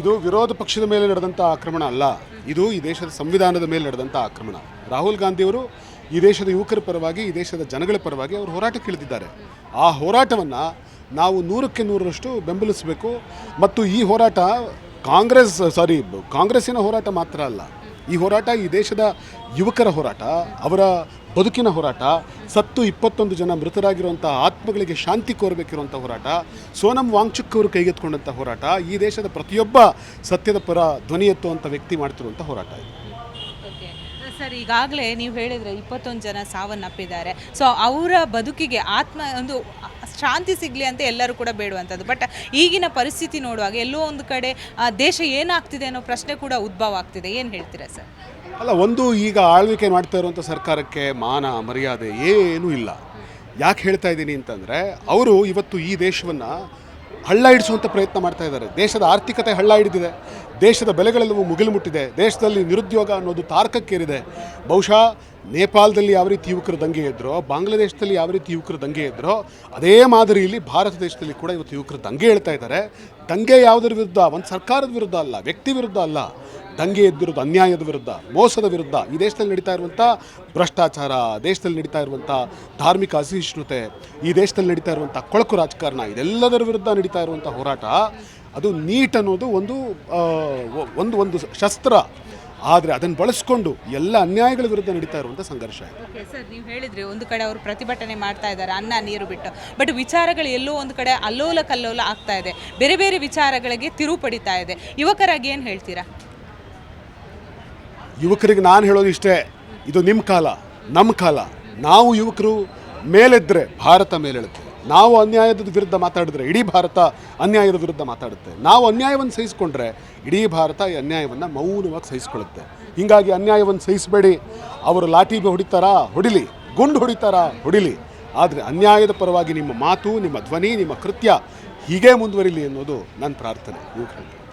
ಇದು ವಿರೋಧ ಪಕ್ಷದ ಮೇಲೆ ನಡೆದಂಥ ಆಕ್ರಮಣ ಅಲ್ಲ, ಇದು ಈ ದೇಶದ ಸಂವಿಧಾನದ ಮೇಲೆ ನಡೆದಂಥ ಆಕ್ರಮಣ. ರಾಹುಲ್ ಗಾಂಧಿಯವರು ಈ ದೇಶದ ಯುವಕರ ಪರವಾಗಿ, ಈ ದೇಶದ ಜನಗಳ ಪರವಾಗಿ ಅವರು ಹೋರಾಟಕ್ಕೆ ಇಳಿದಿದ್ದಾರೆ. ಆ ಹೋರಾಟವನ್ನು ನಾವು 100ಕ್ಕೆ 100ರಷ್ಟು ಬೆಂಬಲಿಸಬೇಕು. ಮತ್ತು ಈ ಹೋರಾಟ ಕಾಂಗ್ರೆಸ್ಸಿನ ಹೋರಾಟ ಮಾತ್ರ ಅಲ್ಲ, ಈ ಹೋರಾಟ ಈ ದೇಶದ ಯುವಕರ ಹೋರಾಟ, ಅವರ ಬದುಕಿನ ಹೋರಾಟ, ಸತ್ತು 21 ಜನ ಮೃತರಾಗಿರುವಂಥ ಆತ್ಮಗಳಿಗೆ ಶಾಂತಿ ಕೋರಬೇಕಿರುವಂಥ ಹೋರಾಟ, ಸೋನಂ ವಾಂಗ್ಚುಕ್ ಅವರು ಕೈಗೆತ್ಕೊಂಡಂಥ ಹೋರಾಟ, ಈ ದೇಶದ ಪ್ರತಿಯೊಬ್ಬ ಸತ್ಯದ ಪರ ಧ್ವನಿ ಎತ್ತುವಂಥ ವ್ಯಕ್ತಿ ಮಾಡ್ತಿರುವಂಥ ಹೋರಾಟ ಇದು. ಸರ್, ಈಗಾಗಲೇ ನೀವು ಹೇಳಿದರೆ 21 ಜನ ಸಾವನ್ನಪ್ಪಿದ್ದಾರೆ. ಸೊ ಅವರ ಬದುಕಿಗೆ ಒಂದು ಶಾಂತಿ ಸಿಗಲಿ ಅಂತ ಎಲ್ಲರೂ ಕೂಡ ಬೇಡುವಂಥದ್ದು. ಬಟ್ ಈಗಿನ ಪರಿಸ್ಥಿತಿ ನೋಡುವಾಗ ಎಲ್ಲೋ ಒಂದು ಕಡೆ ದೇಶ ಏನಾಗ್ತಿದೆ ಅನ್ನೋ ಪ್ರಶ್ನೆ ಕೂಡ ಉದ್ಭವ ಆಗ್ತಿದೆ. ಏನು ಹೇಳ್ತೀರಾ ಸರ್? ಅಲ್ಲ, ಈಗ ಆಳ್ವಿಕೆ ಮಾಡ್ತಾ ಇರುವಂಥ ಸರ್ಕಾರಕ್ಕೆ ಮಾನ ಮರ್ಯಾದೆ ಏನೂ ಇಲ್ಲ. ಯಾಕೆ ಹೇಳ್ತಾ ಇದ್ದೀನಿ ಅಂತಂದರೆ, ಅವರು ಇವತ್ತು ಈ ದೇಶವನ್ನು ಹಳ್ಳ ಹಿಡಿಸುವಂಥ ಪ್ರಯತ್ನ ಮಾಡ್ತಾ ಇದ್ದಾರೆ. ದೇಶದ ಆರ್ಥಿಕತೆ ಹಳ್ಳ ಹಿಡಿದಿದೆ, ದೇಶದ ಬೆಲೆಗಳೆಲ್ಲವೂ ಮುಗಿಲು ಮುಟ್ಟಿದೆ, ದೇಶದಲ್ಲಿ ನಿರುದ್ಯೋಗ ಅನ್ನೋದು ತಾರಕಕ್ಕೇರಿದೆ. ಬಹುಶಃ ನೇಪಾಳದಲ್ಲಿ ಯಾವ ರೀತಿ ಯುವಕರು ದಂಗೆ ಎದ್ರೋ, ಬಾಂಗ್ಲಾದೇಶದಲ್ಲಿ ಯಾವ ರೀತಿ ಯುವಕರು ದಂಗೆ ಎದ್ರೋ, ಅದೇ ಮಾದರಿಯಲ್ಲಿ ಭಾರತ ದೇಶದಲ್ಲಿ ಕೂಡ ಇವತ್ತು ಯುವಕರು ದಂಗೆ ಹೇಳ್ತಾ ಇದ್ದಾರೆ. ದಂಗೆ ಯಾವುದರ ವಿರುದ್ಧ? ಒಂದು ಸರ್ಕಾರದ ವಿರುದ್ಧ ಅಲ್ಲ, ವ್ಯಕ್ತಿ ವಿರುದ್ಧ ಅಲ್ಲ. ದಂಗೆ ಎದ್ದಿರೋದು ಅನ್ಯಾಯದ ವಿರುದ್ಧ, ಮೋಸದ ವಿರುದ್ಧ, ಈ ದೇಶದಲ್ಲಿ ನಡೀತಾ ಇರುವಂಥ ಭ್ರಷ್ಟಾಚಾರ, ದೇಶದಲ್ಲಿ ನಡೀತಾ ಇರುವಂಥ ಧಾರ್ಮಿಕ ಅಸಹಿಷ್ಣುತೆ, ಈ ದೇಶದಲ್ಲಿ ನಡೀತಾ ಇರುವಂಥ ಕೊಳಕು ರಾಜಕಾರಣ, ಇದೆಲ್ಲದರ ವಿರುದ್ಧ ನಡೀತಾ ಇರುವಂಥ ಹೋರಾಟ. ಅದು ನೀಟ್ ಅನ್ನೋದು ಒಂದು ಶಸ್ತ್ರ, ಆದರೆ ಅದನ್ನು ಬಳಸ್ಕೊಂಡು ಎಲ್ಲ ಅನ್ಯಾಯಗಳ ವಿರುದ್ಧ ನಡೀತಾ ಇರುವಂಥ ಸಂಘರ್ಷ ಇದೆ. ಓಕೆ ಸರ್, ನೀವು ಹೇಳಿದ್ರಿ ಒಂದು ಕಡೆ ಅವರು ಪ್ರತಿಭಟನೆ ಮಾಡ್ತಾ ಇದ್ದಾರೆ ಅನ್ನ ನೀರು ಬಿಟ್ಟು, ಬಟ್ ವಿಚಾರಗಳು ಎಲ್ಲೋ ಒಂದು ಕಡೆ ಅಲ್ಲೋಲ ಕಲ್ಲೋಲ ಆಗ್ತಾ ಇದೆ, ಬೇರೆ ಬೇರೆ ವಿಚಾರಗಳಿಗೆ ತಿರುವು ಪಡಿತಾ ಇದೆ. ಯುವಕರಾಗಿ ಏನು ಹೇಳ್ತೀರಾ? ಯುವಕರಿಗೆ ನಾನು ಹೇಳೋದು ಇಷ್ಟೇ, ಇದು ನಿಮ್ಮ ಕಾಲ, ನಮ್ಮ ಕಾಲ. ನಾವು ಯುವಕರು ಮೇಲೆದ್ದರೆ ಭಾರತ ಮೇಲೆಳುತ್ತೆ. ನಾವು ಅನ್ಯಾಯದ ವಿರುದ್ಧ ಮಾತಾಡಿದ್ರೆ ಇಡೀ ಭಾರತ ಅನ್ಯಾಯದ ವಿರುದ್ಧ ಮಾತಾಡುತ್ತೆ. ನಾವು ಅನ್ಯಾಯವನ್ನು ಸಹಿಸಿಕೊಂಡ್ರೆ ಇಡೀ ಭಾರತ ಈ ಅನ್ಯಾಯವನ್ನು ಮೌನವಾಗಿ ಸಹಿಸ್ಕೊಳ್ಳುತ್ತೆ. ಹೀಗಾಗಿ ಅನ್ಯಾಯವನ್ನು ಸಹಿಸಬೇಡಿ. ಅವರು ಲಾಠಿ ಹೊಡಿತಾರಾ ಹೊಡಿಲಿ, ಗುಂಡು ಹೊಡಿತಾರಾ ಹೊಡಿಲಿ, ಆದರೆ ಅನ್ಯಾಯದ ಪರವಾಗಿ ನಿಮ್ಮ ಮಾತು, ನಿಮ್ಮ ಧ್ವನಿ, ನಿಮ್ಮ ಕೃತ್ಯ ಹೀಗೇ ಮುಂದುವರಿಲಿ ಅನ್ನೋದು ನನ್ನ ಪ್ರಾರ್ಥನೆ ಯುವಕರಿಗೆ.